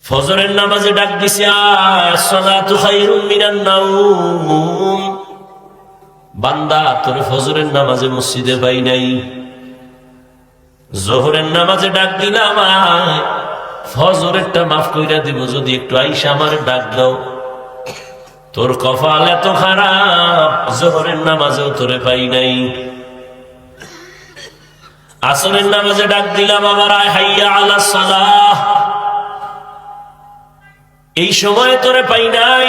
ফজরের নামাজে ডাক দিছে, আসসালাতু খায়রুম মিনান নাওম। বান্দা, তোর ফজরের নামাজে মসজিদে পাই নাই। জোহরের নামাজে ডাক দিলাম, ফজরেরটা মাফ কইরা দিব যদি একটু আইসা আমার ডাক দাও। তোর কপাল এত খারাপ, জোহরের নামাজেও তোরে পাই নাই। আসরের নামাজে ডাক দিলাম, আবার আয় হাইয়া আলাস সালাহ। এই সময় তোরে পাই নাই।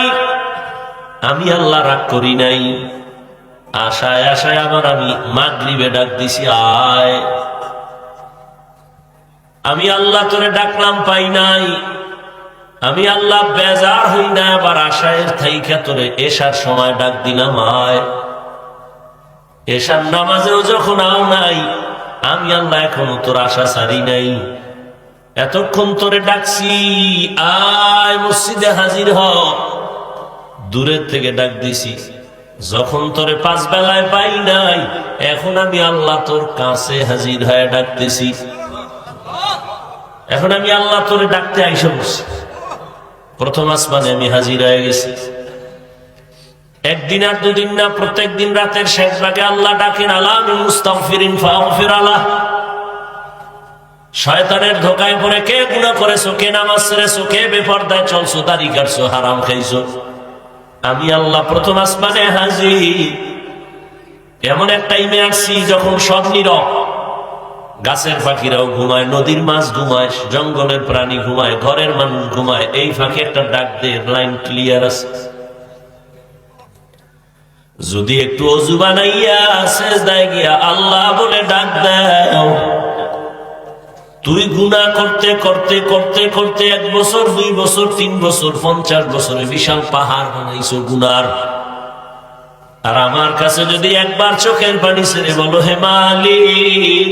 আমি আল্লাহ রাগ করি নাই। আশায় আশায় আবার আমি মাগরিবে ডাক দিছি, আয়। আমি আল্লাহ তোরে ডাকলাম, পাই নাই। আমি আল্লাহ বেজার হই না, আবার আশায় থাইকা তোরে এশার সময় ডাক দিলাম, আয়। এশার নামাজেও যখন আও নাই, আমি আল্লাহ এখনো তোর আশা ছাড়ি নাই। এতক্ষণ তোরে ডাকছি, আয় মসজিদে হাজির হ। দূরের থেকে ডাক দিছি, যখন তোরে পাঁচ বেলায় পাই নাই, এখন আমি আল্লাহ তোর কাছে হাজির হয়ে ডাকতেছি। এখন আমি আল্লাহ তোরে ডাকতে আইসা বসছি, প্রথম আসমানে আমি হাজির হয়ে গেছি। একদিন আর দুদিন না, প্রত্যেক দিন রাতের শেষ ভাগে আল্লাহ ডাকেন, আলা মিন মুস্তাগফিরিন ফাগফির আলাহ। শয়তানের ধোকায় পড়ে কে গুনাহ করেছো, কে নামাজ ছেড়েছো, কে বেপরদায় চলছো, দাড়ি কাটছো, হারাম খাইছো, আমি আল্লাহ প্রথম আসমানে হাজির। এমন এক টাইমে আসছি যখন সব নীরব, গাছের পাখিরাও ঘুমায়, নদীর মাছ ঘুমায়, জঙ্গলের প্রাণী ঘুমায়, ঘরের মানুষ ঘুমায়। এই ফাঁকে একটা ডাক দিয়ে লাইন ক্লিয়ার আছে, যদি একটু অজু বানাইয়া সেজদায় গিয়া আল্লাহ বলে ডাক দাও। তুই গুনাহ করতে করতে করতে করতে 1 বছর, 2 বছর, 3 বছর, 50 বছরে বিশাল পাহাড় বানাইছো গুনার। আর আমার কাছে যদি একবার চোখের পানি ছেড়ে বলো, হে মালিক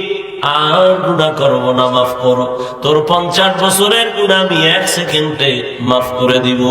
আর গুনাহ করব না, মাফ করো, তোর 50 বছরের গুনাহ আমি 1 সেকেন্ডে মাফ করে দিব।